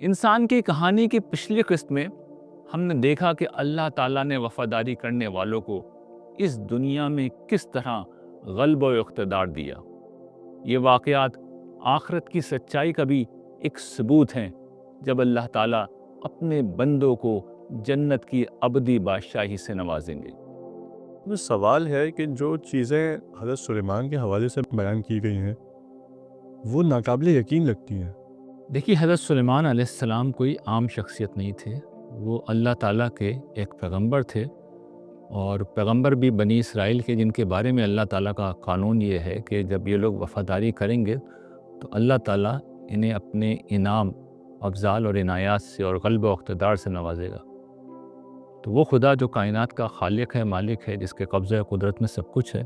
انسان کی کہانی کی پچھلی قسط میں ہم نے دیکھا کہ اللہ تعالیٰ نے وفاداری کرنے والوں کو اس دنیا میں کس طرح غلبہ و اقتدار دیا۔ یہ واقعات آخرت کی سچائی کا بھی ایک ثبوت ہیں، جب اللہ تعالیٰ اپنے بندوں کو جنت کی ابدی بادشاہی سے نوازیں گے۔ سوال ہے کہ جو چیزیں حضرت سلیمان کے حوالے سے بیان کی گئی ہیں وہ ناقابل یقین لگتی ہیں۔ دیکھیے، حضرت سلیمان علیہ السلام کوئی عام شخصیت نہیں تھے، وہ اللہ تعالیٰ کے ایک پیغمبر تھے، اور پیغمبر بھی بنی اسرائیل کے، جن کے بارے میں اللہ تعالیٰ کا قانون یہ ہے کہ جب یہ لوگ وفاداری کریں گے تو اللہ تعالیٰ انہیں اپنے انعام، افضال اور عنایات سے اور غلبہ و اقتدار سے نوازے گا۔ تو وہ خدا جو کائنات کا خالق ہے، مالک ہے، جس کے قبضہ قدرت میں سب کچھ ہے،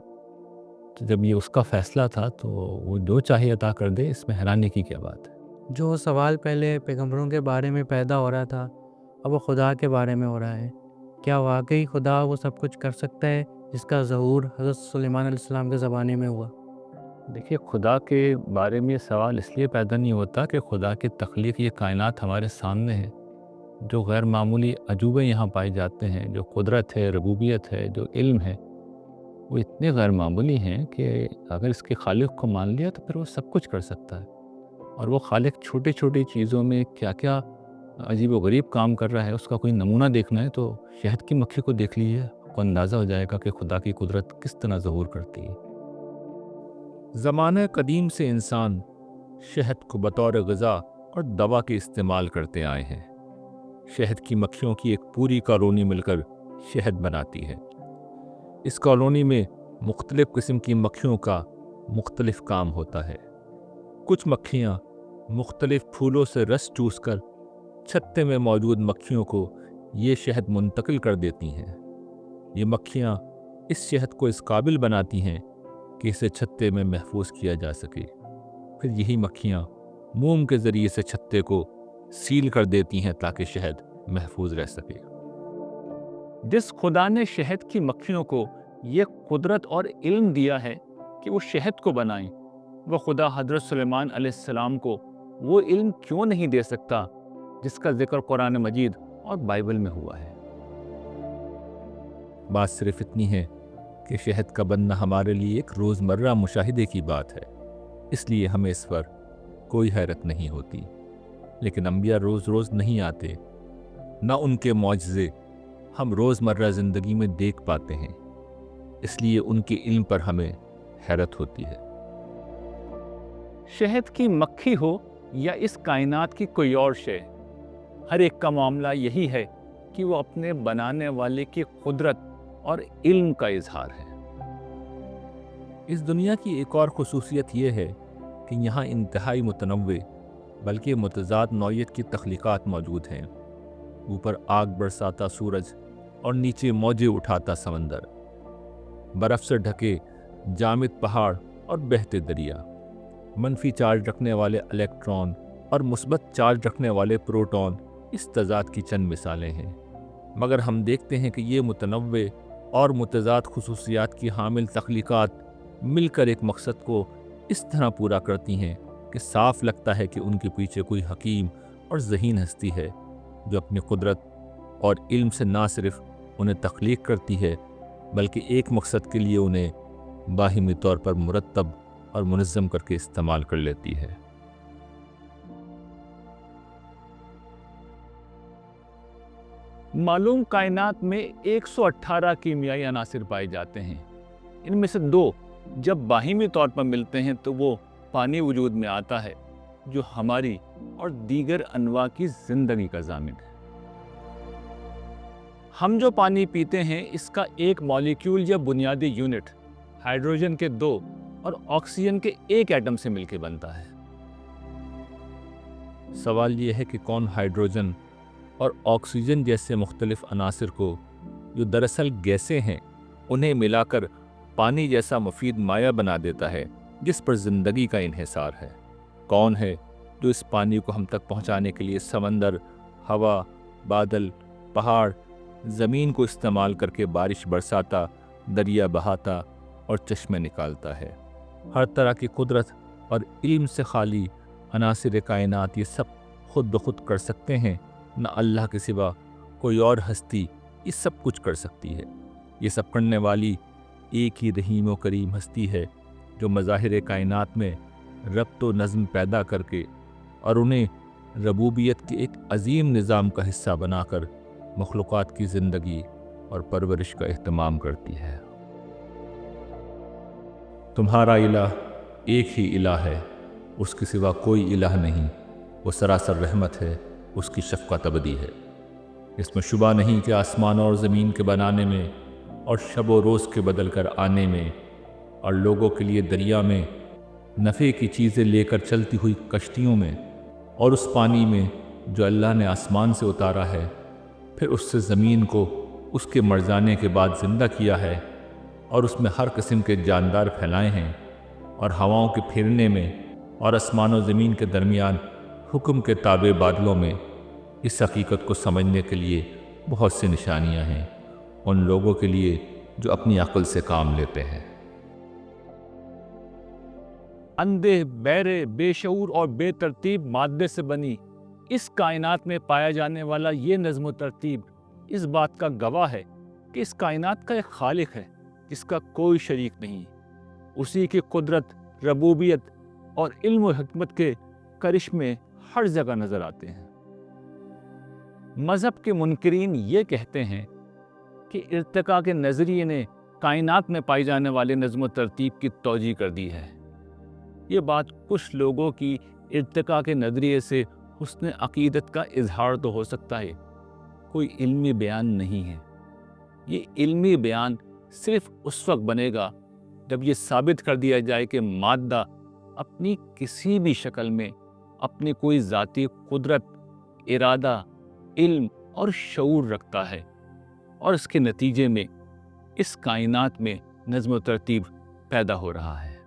تو جب یہ اس کا فیصلہ تھا تو وہ جو چاہے عطا کر دے، اس میں حیرانی کی کیا بات ہے۔ جو سوال پہلے پیغمبروں کے بارے میں پیدا ہو رہا تھا، اب وہ خدا کے بارے میں ہو رہا ہے۔ کیا واقعی خدا وہ سب کچھ کر سکتا ہے جس کا ظہور حضرت سلیمان علیہ السلام کے زمانے میں ہوا؟ دیکھیے، خدا کے بارے میں یہ سوال اس لیے پیدا نہیں ہوتا کہ خدا کی تخلیق، یہ کائنات ہمارے سامنے ہے، جو غیر معمولی عجوبے یہاں پائے جاتے ہیں، جو قدرت ہے، ربوبیت ہے، جو علم ہے، وہ اتنے غیر معمولی ہیں کہ اگر اس کے خالق کو مان لیا تو پھر وہ سب کچھ کر سکتا ہے۔ اور وہ خالق چھوٹی چھوٹی چیزوں میں کیا کیا عجیب و غریب کام کر رہا ہے، اس کا کوئی نمونہ دیکھنا ہے تو شہد کی مکھی کو دیکھ لیجیے، آپ کو اندازہ ہو جائے گا کہ خدا کی قدرت کس طرح ظہور کرتی ہے۔ زمانہ قدیم سے انسان شہد کو بطور غذا اور دوا کے استعمال کرتے آئے ہیں۔ شہد کی مکھیوں کی ایک پوری کالونی مل کر شہد بناتی ہے۔ اس کالونی میں مختلف قسم کی مکھیوں کا مختلف کام ہوتا ہے۔ کچھ مکھیاں مختلف پھولوں سے رس چوس کر چھتے میں موجود مکھیوں کو یہ شہد منتقل کر دیتی ہیں۔ یہ مکھیاں اس شہد کو اس قابل بناتی ہیں کہ اسے چھتے میں محفوظ کیا جا سکے۔ پھر یہی مکھیاں موم کے ذریعے سے چھتے کو سیل کر دیتی ہیں تاکہ شہد محفوظ رہ سکے۔ جس خدا نے شہد کی مکھیوں کو یہ قدرت اور علم دیا ہے کہ وہ شہد کو بنائیں، وہ خدا حضرت سلیمان علیہ السلام کو وہ علم کیوں نہیں دے سکتا جس کا ذکر قرآن مجید اور بائبل میں ہوا ہے؟ بات صرف اتنی ہے کہ شہد کا بننا ہمارے لیے ایک روزمرہ مشاہدے کی بات ہے، اس لیے ہمیں اس پر کوئی حیرت نہیں ہوتی۔ لیکن انبیاء روز روز نہیں آتے، نہ ان کے معجزے ہم روزمرہ زندگی میں دیکھ پاتے ہیں، اس لیے ان کے علم پر ہمیں حیرت ہوتی ہے۔ شہد کی مکھی ہو یا اس کائنات کی کوئی اور شے، ہر ایک کا معاملہ یہی ہے کہ وہ اپنے بنانے والے کی قدرت اور علم کا اظہار ہے۔ اس دنیا کی ایک اور خصوصیت یہ ہے کہ یہاں انتہائی متنوع بلکہ متضاد نوعیت کی تخلیقات موجود ہیں۔ اوپر آگ برساتا سورج اور نیچے موجیں اٹھاتا سمندر، برف سے ڈھکے جامد پہاڑ اور بہتے دریا، منفی چارج رکھنے والے الیکٹران اور مثبت چارج رکھنے والے پروٹون اس تضاد کی چند مثالیں ہیں۔ مگر ہم دیکھتے ہیں کہ یہ متنوع اور متضاد خصوصیات کی حامل تخلیقات مل کر ایک مقصد کو اس طرح پورا کرتی ہیں کہ صاف لگتا ہے کہ ان کے پیچھے کوئی حکیم اور ذہین ہستی ہے جو اپنی قدرت اور علم سے نہ صرف انہیں تخلیق کرتی ہے بلکہ ایک مقصد کے لیے انہیں باہمی طور پر مرتب اور منظم کر کے استعمال کر لیتی ہے۔ معلوم کائنات میں 118 کیمیائی عناصر پائے جاتے ہیں۔ ان میں سے 2 جب باہمی طور پر ملتے ہیں تو وہ پانی وجود میں آتا ہے، جو ہماری اور دیگر انواع کی زندگی کا ضامن ہے۔ ہم جو پانی پیتے ہیں اس کا ایک مالیکیول یا بنیادی یونٹ ہائیڈروجن کے 2 اور آکسیجن کے 1 ایٹم سے مل کے بنتا ہے۔ سوال یہ ہے کہ کون ہائیڈروجن اور آکسیجن جیسے مختلف عناصر کو، جو دراصل گیسیں ہیں، انہیں ملا کر پانی جیسا مفید مائع بنا دیتا ہے جس پر زندگی کا انحصار ہے؟ کون ہے جو اس پانی کو ہم تک پہنچانے کے لیے سمندر، ہوا، بادل، پہاڑ، زمین کو استعمال کر کے بارش برساتا، دریا بہاتا اور چشمے نکالتا ہے؟ ہر طرح کی قدرت اور علم سے خالی عناصر کائنات یہ سب خود بخود کر سکتے ہیں، نہ اللہ کے سوا کوئی اور ہستی یہ سب کچھ کر سکتی ہے۔ یہ سب کرنے والی ایک ہی رحیم و کریم ہستی ہے جو مظاہر کائنات میں ربط و نظم پیدا کر کے اور انہیں ربوبیت کے ایک عظیم نظام کا حصہ بنا کر مخلوقات کی زندگی اور پرورش کا اہتمام کرتی ہے۔ تمہارا الہ ایک ہی الہ ہے، اس کے سوا کوئی الہ نہیں، وہ سراسر رحمت ہے، اس کی شفقت ابدی ہے۔ اس میں شبہ نہیں کہ آسمان اور زمین کے بنانے میں اور شب و روز کے بدل کر آنے میں اور لوگوں کے لیے دریا میں نفع کی چیزیں لے کر چلتی ہوئی کشتیوں میں اور اس پانی میں جو اللہ نے آسمان سے اتارا ہے، پھر اس سے زمین کو اس کے مر جانے کے بعد زندہ کیا ہے اور اس میں ہر قسم کے جاندار پھیلائے ہیں، اور ہواؤں کے پھیرنے میں اور آسمان و زمین کے درمیان حکم کے تابع بادلوں میں، اس حقیقت کو سمجھنے کے لیے بہت سی نشانیاں ہیں ان لوگوں کے لیے جو اپنی عقل سے کام لیتے ہیں۔ اندھے، بہرے، بے شعور اور بے ترتیب مادے سے بنی اس کائنات میں پایا جانے والا یہ نظم و ترتیب اس بات کا گواہ ہے کہ اس کائنات کا ایک خالق ہے جس کا کوئی شریک نہیں۔ اسی کی قدرت، ربوبیت اور علم و حکمت کے کرشمے ہر جگہ نظر آتے ہیں۔ مذہب کے منکرین یہ کہتے ہیں کہ ارتقاء کے نظریے نے کائنات میں پائی جانے والے نظم و ترتیب کی توجیہ کر دی ہے۔ یہ بات کچھ لوگوں کی ارتقاء کے نظریے سے حسن عقیدت کا اظہار تو ہو سکتا ہے، کوئی علمی بیان نہیں ہے۔ یہ علمی بیان صرف اس وقت بنے گا جب یہ ثابت کر دیا جائے کہ مادہ اپنی کسی بھی شکل میں اپنی کوئی ذاتی قدرت، ارادہ، علم اور شعور رکھتا ہے، اور اس کے نتیجے میں اس کائنات میں نظم و ترتیب پیدا ہو رہا ہے۔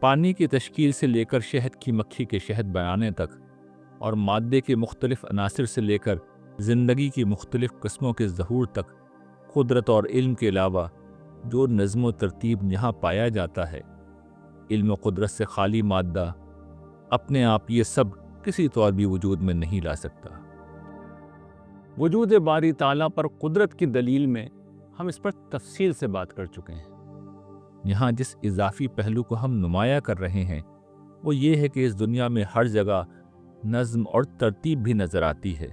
پانی کی تشکیل سے لے کر شہد کی مکھی کے شہد بنانے تک، اور مادے کے مختلف عناصر سے لے کر زندگی کی مختلف قسموں کے ظہور تک، قدرت اور علم کے علاوہ جو نظم و ترتیب یہاں پایا جاتا ہے، علم و قدرت سے خالی مادہ اپنے آپ یہ سب کسی طور بھی وجود میں نہیں لا سکتا۔ وجود باری تعالیٰ پر قدرت کی دلیل میں ہم اس پر تفصیل سے بات کر چکے ہیں۔ یہاں جس اضافی پہلو کو ہم نمایاں کر رہے ہیں وہ یہ ہے کہ اس دنیا میں ہر جگہ نظم اور ترتیب بھی نظر آتی ہے،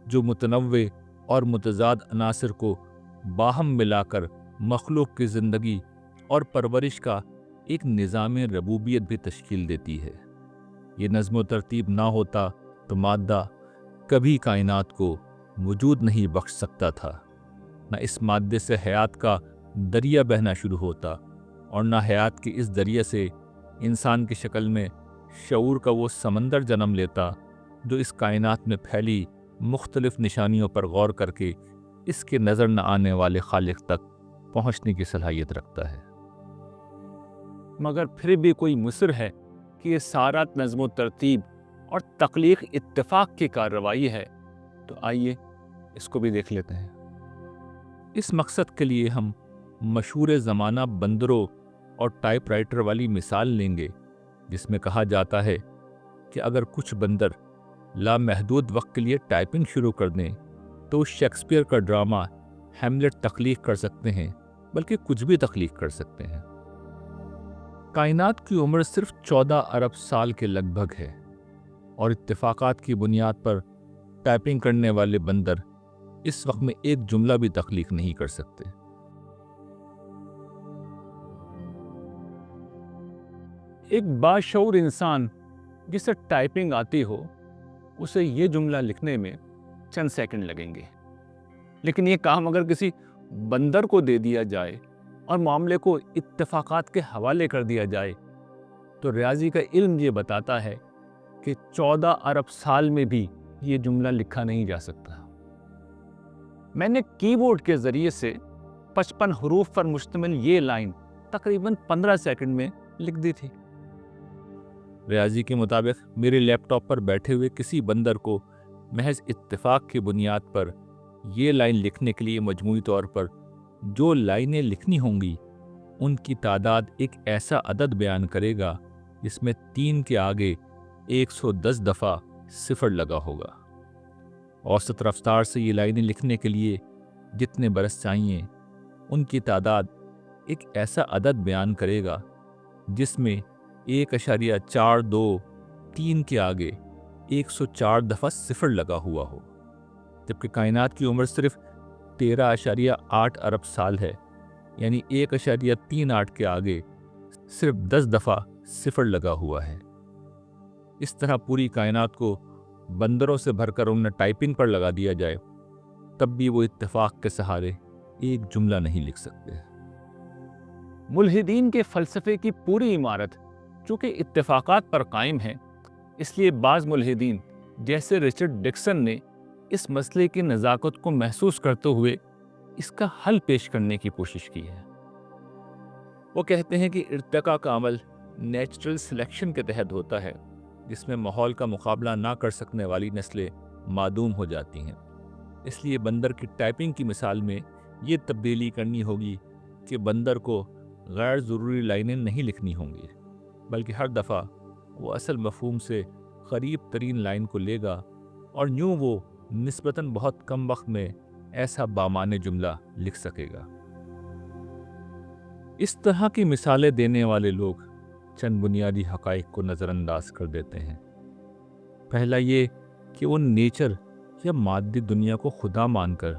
جو متنوع اور متضاد عناصر کو باہم ملا کر مخلوق کی زندگی اور پرورش کا ایک نظام ربوبیت بھی تشکیل دیتی ہے۔ یہ نظم و ترتیب نہ ہوتا تو مادہ کبھی کائنات کو وجود نہیں بخش سکتا تھا، نہ اس مادے سے حیات کا دریا بہنا شروع ہوتا، اور نہ حیات کے اس دریا سے انسان کی شکل میں شعور کا وہ سمندر جنم لیتا جو اس کائنات میں پھیلی مختلف نشانیوں پر غور کر کے اس کے نظر نہ آنے والے خالق تک پہنچنے کی صلاحیت رکھتا ہے۔ مگر پھر بھی کوئی مصر ہے کہ یہ سارا نظم و ترتیب اور تخلیق اتفاق کی کارروائی ہے، تو آئیے اس کو بھی دیکھ لیتے ہیں۔ اس مقصد کے لیے ہم مشہور زمانہ بندروں اور ٹائپ رائٹر والی مثال لیں گے، جس میں کہا جاتا ہے کہ اگر کچھ بندر لامحدود وقت کے لیے ٹائپنگ شروع کر دیں تو شیکسپیئر کا ڈرامہ ہیملیٹ تخلیق کر سکتے ہیں، بلکہ کچھ بھی تخلیق کر سکتے ہیں۔ کائنات کی عمر صرف 14 ارب سال کے لگ بھگ ہے، اور اتفاقات کی بنیاد پر ٹائپنگ کرنے والے بندر اس وقت میں ایک جملہ بھی تخلیق نہیں کر سکتے۔ ایک باشعور انسان جسے ٹائپنگ آتی ہو، اسے یہ جملہ لکھنے میں چند سیکنڈ لگیں گے، لیکن یہ کام اگر کسی بندر کو دے دیا جائے اور معاملے کو اتفاقات کے حوالے کر دیا جائے تو ریاضی کا علم یہ بتاتا ہے کہ 14 ارب سال میں بھی یہ جملہ لکھا نہیں جا سکتا۔ میں نے کی بورڈ کے ذریعے سے 55 حروف پر مشتمل یہ لائن تقریباً 15 سیکنڈ میں لکھ دی تھی۔ ریاضی کے مطابق میرے لیپ ٹاپ پر بیٹھے ہوئے کسی بندر کو محض اتفاق کی بنیاد پر یہ لائن لکھنے کے لیے مجموعی طور پر جو لائنیں لکھنی ہوں گی ان کی تعداد ایک ایسا عدد بیان کرے گا جس میں 3 کے آگے 110 دفعہ صفر لگا ہوگا۔ اوسط رفتار سے یہ لائنیں لکھنے کے لیے جتنے برس چاہیے، ان کی تعداد ایک ایسا عدد بیان کرے گا جس میں 1.423 کے آگے 104 دفعہ صفر لگا ہوا ہو، جبکہ کائنات کی عمر صرف 13.8 ارب سال ہے، یعنی 1.38 کے آگے صرف 10 دفعہ صفر لگا ہوا ہے۔ اس طرح پوری کائنات کو بندروں سے بھر کر انہیں ٹائپنگ پر لگا دیا جائے، تب بھی وہ اتفاق کے سہارے ایک جملہ نہیں لکھ سکتے۔ ملحدین کے فلسفے کی پوری عمارت چونکہ اتفاقات پر قائم ہے، اس لیے بعض ملحدین جیسے رچرڈ ڈکسن نے اس مسئلے کی نزاکت کو محسوس کرتے ہوئے اس کا حل پیش کرنے کی کوشش کی ہے۔ وہ کہتے ہیں کہ ارتقاء کا عمل نیچرل سلیکشن کے تحت ہوتا ہے، جس میں ماحول کا مقابلہ نہ کر سکنے والی نسلیں معدوم ہو جاتی ہیں۔ اس لیے بندر کی ٹائپنگ کی مثال میں یہ تبدیلی کرنی ہوگی کہ بندر کو غیر ضروری لائنیں نہیں لکھنی ہوں گی، بلکہ ہر دفعہ وہ اصل مفہوم سے قریب ترین لائن کو لے گا، اور یوں وہ نسبتاً بہت کم وقت میں ایسا بامعنی جملہ لکھ سکے گا۔ اس طرح کی مثالیں دینے والے لوگ چند بنیادی حقائق کو نظر انداز کر دیتے ہیں۔ پہلا یہ کہ وہ نیچر یا مادی دنیا کو خدا مان کر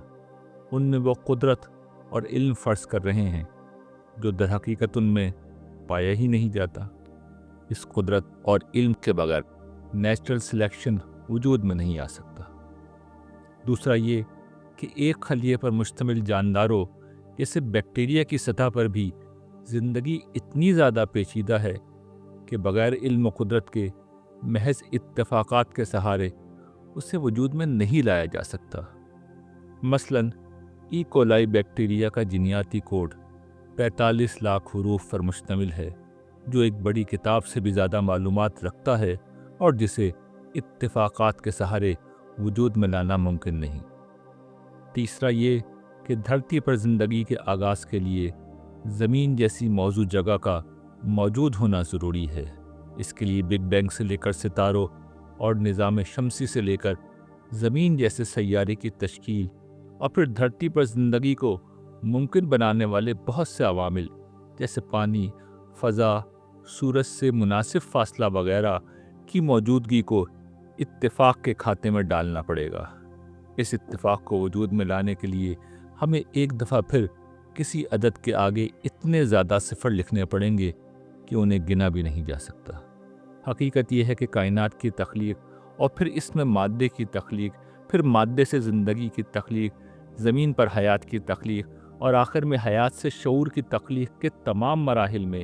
ان میں وہ قدرت اور علم فرض کر رہے ہیں جو در حقیقت ان میں پایا ہی نہیں جاتا۔ اس قدرت اور علم کے بغیر نیچرل سلیکشن وجود میں نہیں آ سکتا۔ دوسرا یہ کہ ایک خلیے پر مشتمل جانداروں جیسے بیکٹیریا کی سطح پر بھی زندگی اتنی زیادہ پیچیدہ ہے کہ بغیر علم و قدرت کے محض اتفاقات کے سہارے اسے وجود میں نہیں لایا جا سکتا۔ مثلاً ای کولائی بیکٹیریا کا جینیاتی کوڈ 45 لاکھ حروف پر مشتمل ہے، جو ایک بڑی کتاب سے بھی زیادہ معلومات رکھتا ہے اور جسے اتفاقات کے سہارے وجود میں لانا ممکن نہیں۔ تیسرا یہ کہ دھرتی پر زندگی کے آغاز کے لیے زمین جیسی موزوں جگہ کا موجود ہونا ضروری ہے۔ اس کے لیے بگ بینگ سے لے کر ستاروں اور نظام شمسی سے لے کر زمین جیسے سیارے کی تشکیل، اور پھر دھرتی پر زندگی کو ممکن بنانے والے بہت سے عوامل جیسے پانی، فضا، سورج سے مناسب فاصلہ وغیرہ کی موجودگی کو اتفاق کے کھاتے میں ڈالنا پڑے گا۔ اس اتفاق کو وجود میں لانے کے لیے ہمیں ایک دفعہ پھر کسی عدد کے آگے اتنے زیادہ صفر لکھنے پڑیں گے کہ انہیں گنا بھی نہیں جا سکتا۔ حقیقت یہ ہے کہ کائنات کی تخلیق اور پھر اس میں مادے کی تخلیق، پھر مادے سے زندگی کی تخلیق، زمین پر حیات کی تخلیق اور آخر میں حیات سے شعور کی تخلیق کے تمام مراحل میں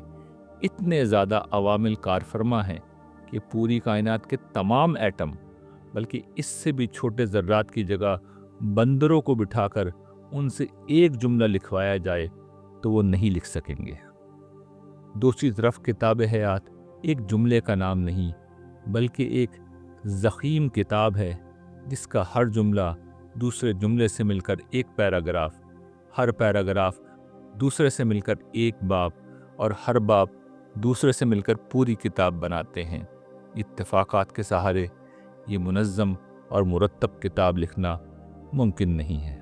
اتنے زیادہ عوامل کار فرما ہیں کہ پوری کائنات کے تمام ایٹم، بلکہ اس سے بھی چھوٹے ذرات کی جگہ بندروں کو بٹھا کر ان سے ایک جملہ لکھوایا جائے تو وہ نہیں لکھ سکیں گے۔ دوسری طرف کتاب حیات ایک جملے کا نام نہیں، بلکہ ایک ضخیم کتاب ہے جس کا ہر جملہ دوسرے جملے سے مل کر ایک پیراگراف، ہر پیراگراف دوسرے سے مل کر ایک باب، اور ہر باب دوسرے سے مل کر پوری کتاب بناتے ہیں۔ اتفاقات کے سہارے یہ منظم اور مرتب کتاب لکھنا ممکن نہیں ہے۔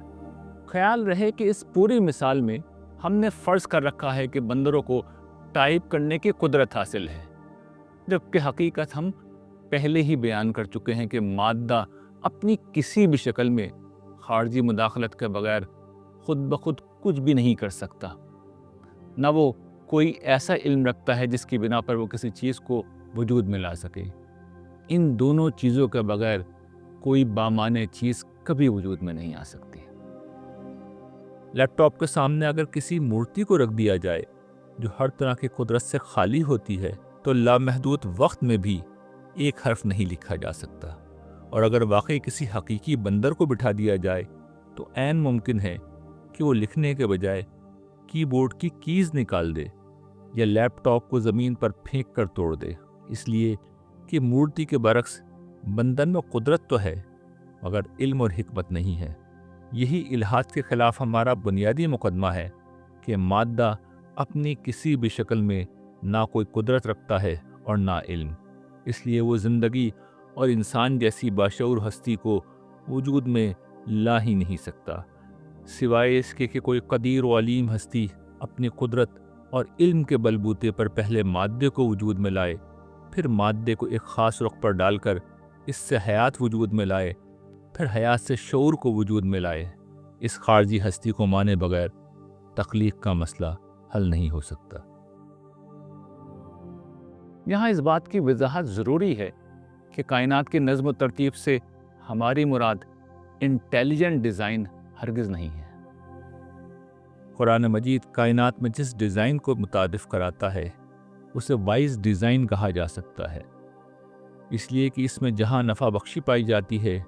خیال رہے کہ اس پوری مثال میں ہم نے فرض کر رکھا ہے کہ بندروں کو ٹائپ کرنے کی قدرت حاصل ہے، جبکہ حقیقت ہم پہلے ہی بیان کر چکے ہیں کہ مادہ اپنی کسی بھی شکل میں خارجی مداخلت کے بغیر خود بخود کچھ بھی نہیں کر سکتا، نہ وہ کوئی ایسا علم رکھتا ہے جس کی بنا پر وہ کسی چیز کو وجود میں لا سکے۔ ان دونوں چیزوں کے بغیر کوئی بامعنی چیز کبھی وجود میں نہیں آ سکتی۔ لیپ ٹاپ کے سامنے اگر کسی مورتی کو رکھ دیا جائے جو ہر طرح کی قدرت سے خالی ہوتی ہے تو لامحدود وقت میں بھی ایک حرف نہیں لکھا جا سکتا، اور اگر واقعی کسی حقیقی بندر کو بٹھا دیا جائے تو عین ممکن ہے کہ وہ لکھنے کے بجائے کی بورڈ کی کیز نکال دے یا لیپ ٹاپ کو زمین پر پھینک کر توڑ دے، اس لیے کہ مورتی کے برعکس بندر میں قدرت تو ہے مگر علم اور حکمت نہیں ہے۔ یہی الحاد کے خلاف ہمارا بنیادی مقدمہ ہے کہ مادہ اپنی کسی بھی شکل میں نہ کوئی قدرت رکھتا ہے اور نہ علم، اس لیے وہ زندگی اور انسان جیسی باشعور ہستی کو وجود میں لا ہی نہیں سکتا، سوائے اس کے کہ کوئی قدیر و علیم ہستی اپنی قدرت اور علم کے بلبوتے پر پہلے مادے کو وجود میں لائے، پھر مادے کو ایک خاص رخ پر ڈال کر اس سے حیات وجود میں لائے، پھر حیات سے شعور کو وجود میں لائے۔ اس خارجی ہستی کو مانے بغیر تخلیق کا مسئلہ حل نہیں ہو سکتا۔ یہاں اس بات کی وضاحت ضروری ہے کہ کائنات کی نظم و ترتیب سے ہماری مراد انٹیلیجنٹ ڈیزائن ہرگز نہیں ہے۔ قرآن مجید کائنات میں جس ڈیزائن کو متعارف کراتا ہے اسے وائز ڈیزائن کہا جا سکتا ہے، اس لیے کہ اس میں جہاں نفع بخشی پائی جاتی ہے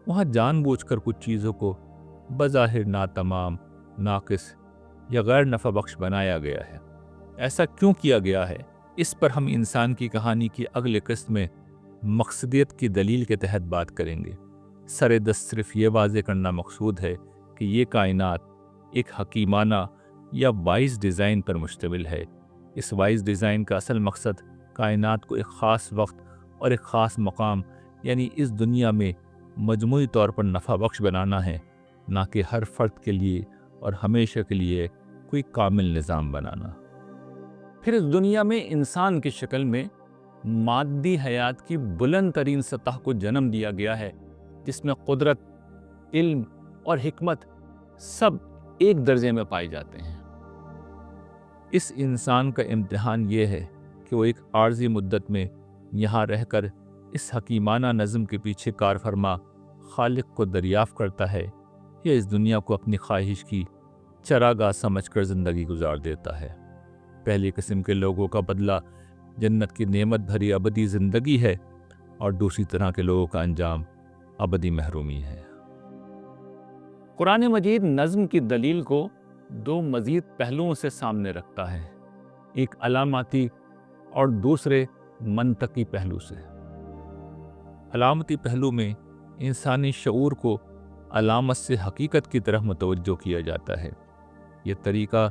وہاں جان بوجھ کر کچھ چیزوں کو بظاہر ناتمام، ناقص یا غیر نفع بخش بنایا گیا ہے۔ ایسا کیوں کیا گیا ہے، اس پر ہم انسان کی کہانی کی اگلے قسط میں مقصدیت کی دلیل کے تحت بات کریں گے۔ سر دست صرف یہ واضح کرنا مقصود ہے کہ یہ کائنات ایک حکیمانہ یا وائز ڈیزائن پر مشتمل ہے۔ اس وائز ڈیزائن کا اصل مقصد کائنات کو ایک خاص وقت اور ایک خاص مقام یعنی اس دنیا میں مجموعی طور پر نفع بخش بنانا ہے، نہ کہ ہر فرد کے لیے اور ہمیشہ کے لیے کوئی کامل نظام بنانا۔ پھر اس دنیا میں انسان کی شکل میں مادی حیات کی بلند ترین سطح کو جنم دیا گیا ہے، جس میں قدرت، علم اور حکمت سب ایک درجے میں پائے جاتے ہیں۔ اس انسان کا امتحان یہ ہے کہ وہ ایک عارضی مدت میں یہاں رہ کر اس حکیمانہ نظم کے پیچھے کار فرما خالق کو دریافت کرتا ہے یا اس دنیا کو اپنی خواہش کی چراگاہ سمجھ کر زندگی گزار دیتا ہے۔ پہلی قسم کے لوگوں کا بدلہ جنت کی نعمت بھری ابدی زندگی ہے، اور دوسری طرح کے لوگوں کا انجام ابدی محرومی ہے۔ قرآن مجید نظم کی دلیل کو دو مزید پہلوؤں سے سامنے رکھتا ہے، ایک علاماتی اور دوسرے منطقی پہلو سے۔ علامتی پہلو میں انسانی شعور کو علامت سے حقیقت کی طرف متوجہ کیا جاتا ہے۔ یہ طریقہ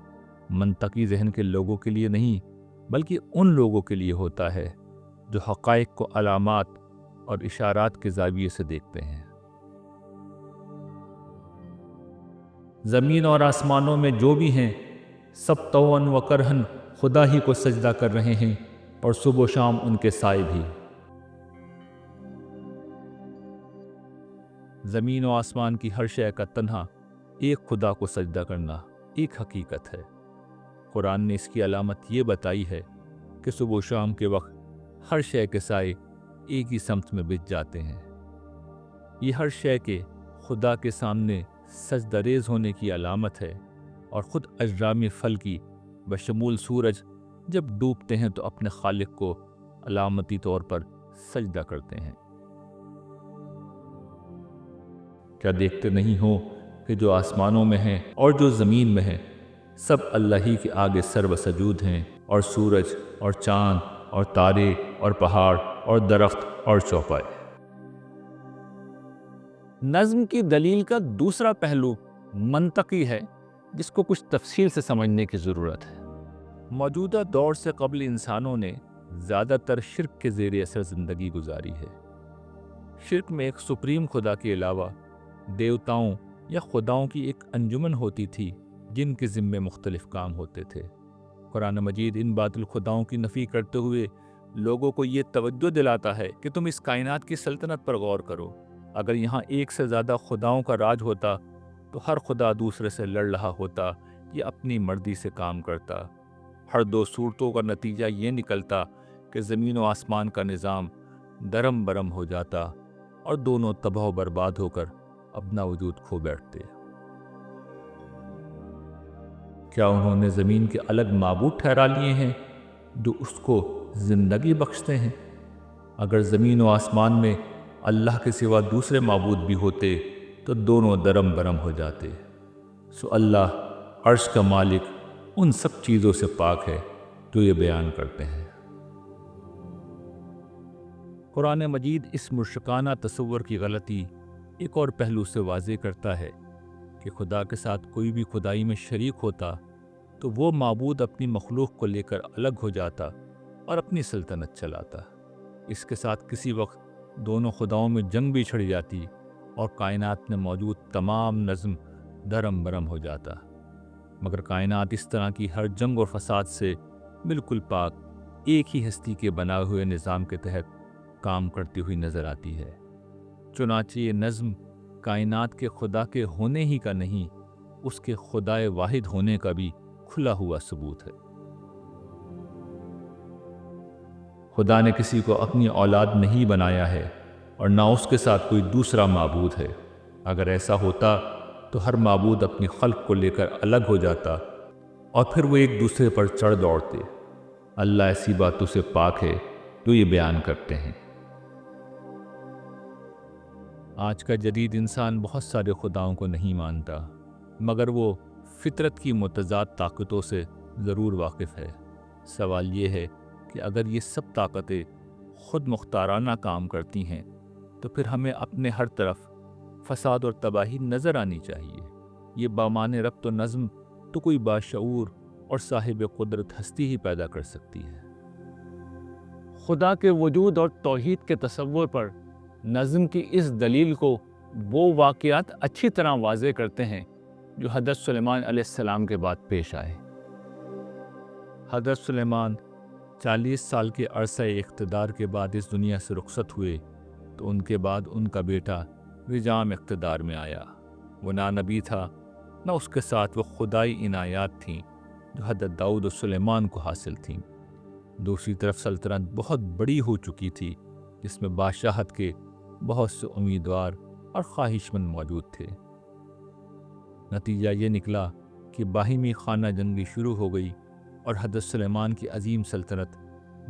منطقی ذہن کے لوگوں کے لیے نہیں بلکہ ان لوگوں کے لیے ہوتا ہے جو حقائق کو علامات اور اشارات کے زاویے سے دیکھتے ہیں۔ زمین اور آسمانوں میں جو بھی ہیں سب طوعاً و کرہن خدا ہی کو سجدہ کر رہے ہیں، اور صبح و شام ان کے سائے بھی۔ زمین و آسمان کی ہر شے کا تنہا ایک خدا کو سجدہ کرنا ایک حقیقت ہے۔ قرآن نے اس کی علامت یہ بتائی ہے کہ صبح و شام کے وقت ہر شے کے سائے ایک ہی سمت میں بچھ جاتے ہیں۔ یہ ہر شے کے خدا کے سامنے سجدہ ریز ہونے کی علامت ہے، اور خود اجرام فلکی بشمول سورج جب ڈوبتے ہیں تو اپنے خالق کو علامتی طور پر سجدہ کرتے ہیں۔ کیا دیکھتے نہیں ہو کہ جو آسمانوں میں ہیں اور جو زمین میں ہیں سب اللہ ہی کے آگے سر و سجود ہیں، اور سورج اور چاند اور تارے اور پہاڑ اور درخت اور چوپائے۔ نظم کی دلیل کا دوسرا پہلو منطقی ہے، جس کو کچھ تفصیل سے سمجھنے کی ضرورت ہے۔ موجودہ دور سے قبل انسانوں نے زیادہ تر شرک کے زیر اثر زندگی گزاری ہے۔ شرک میں ایک سپریم خدا کے علاوہ دیوتاؤں یا خداؤں کی ایک انجمن ہوتی تھی جن کے ذمے مختلف کام ہوتے تھے۔ قرآن مجید ان باطل خداؤں کی نفی کرتے ہوئے لوگوں کو یہ توجہ دلاتا ہے کہ تم اس کائنات کی سلطنت پر غور کرو۔ اگر یہاں ایک سے زیادہ خداؤں کا راج ہوتا تو ہر خدا دوسرے سے لڑ رہا ہوتا یا اپنی مرضی سے کام کرتا۔ ہر دو صورتوں کا نتیجہ یہ نکلتا کہ زمین و آسمان کا نظام درم برم ہو جاتا اور دونوں تباہ و برباد ہو کر اپنا وجود کھو بیٹھتے۔ کیا انہوں نے زمین کے الگ معبود ٹھہرا لیے ہیں جو اس کو زندگی بخشتے ہیں؟ اگر زمین و آسمان میں اللہ کے سوا دوسرے معبود بھی ہوتے تو دونوں درم برم ہو جاتے۔ سو اللہ عرش کا مالک ان سب چیزوں سے پاک ہے جو یہ بیان کرتے ہیں۔ قرآن مجید اس مشرکانہ تصور کی غلطی ایک اور پہلو سے واضح کرتا ہے کہ خدا کے ساتھ کوئی بھی خدائی میں شریک ہوتا تو وہ معبود اپنی مخلوق کو لے کر الگ ہو جاتا اور اپنی سلطنت چلاتا۔ اس کے ساتھ کسی وقت دونوں خداؤں میں جنگ بھی چھڑ جاتی اور کائنات میں موجود تمام نظم درم برم ہو جاتا، مگر کائنات اس طرح کی ہر جنگ اور فساد سے بالکل پاک ایک ہی ہستی کے بنائے ہوئے نظام کے تحت کام کرتی ہوئی نظر آتی ہے۔ چنانچہ یہ نظم کائنات کے خدا کے ہونے ہی کا نہیں، اس کے خدائے واحد ہونے کا بھی کھلا ہوا ثبوت ہے۔ خدا نے کسی کو اپنی اولاد نہیں بنایا ہے اور نہ اس کے ساتھ کوئی دوسرا معبود ہے۔ اگر ایسا ہوتا تو ہر معبود اپنی خلق کو لے کر الگ ہو جاتا اور پھر وہ ایک دوسرے پر چڑھ دوڑتے۔ اللہ ایسی باتوں سے پاک ہے جو یہ بیان کرتے ہیں۔ آج کا جدید انسان بہت سارے خداؤں کو نہیں مانتا، مگر وہ فطرت کی متضاد طاقتوں سے ضرور واقف ہے۔ سوال یہ ہے کہ اگر یہ سب طاقتیں خود مختارانہ کام کرتی ہیں تو پھر ہمیں اپنے ہر طرف فساد اور تباہی نظر آنی چاہیے۔ یہ بامان ربط و نظم تو کوئی باشعور اور صاحب قدرت ہستی ہی پیدا کر سکتی ہے۔ خدا کے وجود اور توحید کے تصور پر نظم کی اس دلیل کو وہ واقعات اچھی طرح واضح کرتے ہیں جو حضرت سلیمان علیہ السلام کے بعد پیش آئے۔ حضرت سلیمان 40 سال کے عرصہ اقتدار کے بعد اس دنیا سے رخصت ہوئے تو ان کے بعد ان کا بیٹا رجام اقتدار میں آیا۔ وہ نہ نبی تھا، نہ اس کے ساتھ وہ خدائی عنایات تھیں جو حضرت داؤد و سلیمان کو حاصل تھیں۔ دوسری طرف سلطنت بہت بڑی ہو چکی تھی جس میں بادشاہت کے بہت سے امیدوار اور خواہش مند موجود تھے۔ نتیجہ یہ نکلا کہ باہمی خانہ جنگی شروع ہو گئی اور حضرت سلیمان کی عظیم سلطنت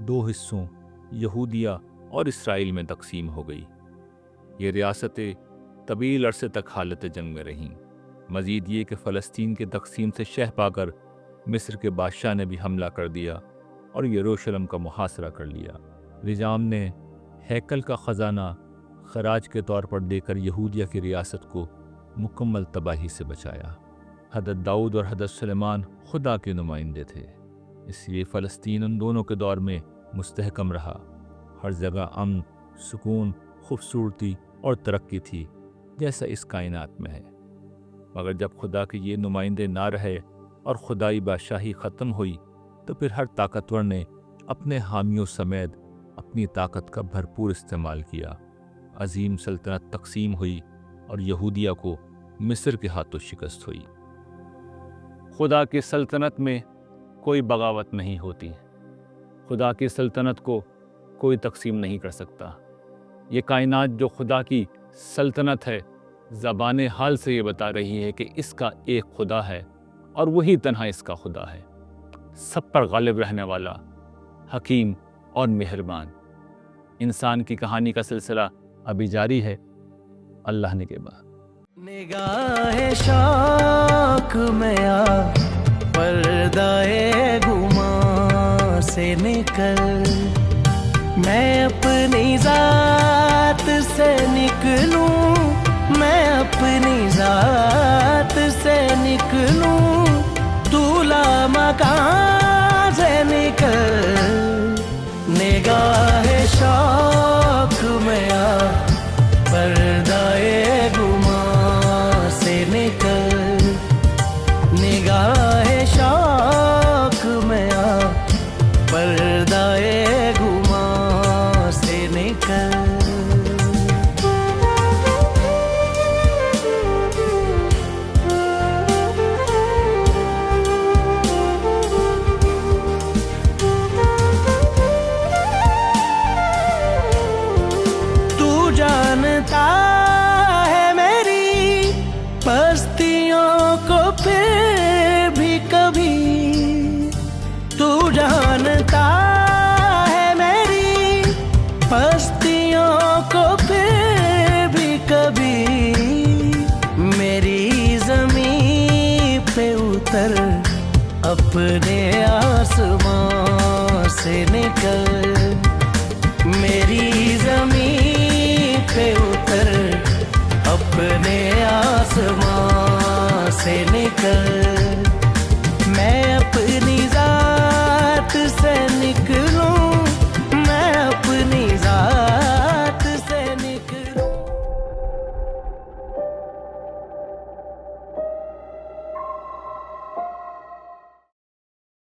2 حصوں یہودیہ اور اسرائیل میں تقسیم ہو گئی۔ یہ ریاستیں طویل عرصے تک حالت جنگ میں رہیں۔ مزید یہ کہ فلسطین کے تقسیم سے شہ پا کر مصر کے بادشاہ نے بھی حملہ کر دیا اور یروشلم کا محاصرہ کر لیا۔ رجام نے ہیکل کا خزانہ خراج کے طور پر دے کر یہودیہ کی ریاست کو مکمل تباہی سے بچایا۔ حضرت داؤد اور حضرت سلیمان خدا کے نمائندے تھے، اس لیے فلسطین ان دونوں کے دور میں مستحکم رہا۔ ہر جگہ امن، سکون، خوبصورتی اور ترقی تھی جیسا اس کائنات میں ہے۔ مگر جب خدا کے یہ نمائندے نہ رہے اور خدائی بادشاہی ختم ہوئی تو پھر ہر طاقتور نے اپنے حامیوں سمیت اپنی طاقت کا بھرپور استعمال کیا۔ عظیم سلطنت تقسیم ہوئی اور یہودیہ کو مصر کے ہاتھوں شکست ہوئی۔ خدا کی سلطنت میں کوئی بغاوت نہیں ہوتی۔ خدا کی سلطنت کو کوئی تقسیم نہیں کر سکتا۔ یہ کائنات جو خدا کی سلطنت ہے، زبان حال سے یہ بتا رہی ہے کہ اس کا ایک خدا ہے اور وہی تنہا اس کا خدا ہے، سب پر غالب رہنے والا، حکیم اور مہربان۔ انسان کی کہانی کا سلسلہ ابھی جاری ہے۔ اللہ نے کے بعد نگاہ شوق میں آ، پردہ گماں سے نکل، میں اپنی ذات سے نکلوں، میں اپنی ذات سے نکلوں، تو لامکان سے نکل، نگاہ شوق میں آ، پردہ گماں سے نکل، نگاہ شوق میں آ، پردہ گماں سے نکل۔ جانتا ہے میری پستیوں کو پھر بھی کبھی، تو جانتا ہے میری پستیوں کو پھر بھی کبھی، میری زمین پہ اتر، اپنے آسمان سے نکل، میری زمین پہ اتر، اپنے آسمان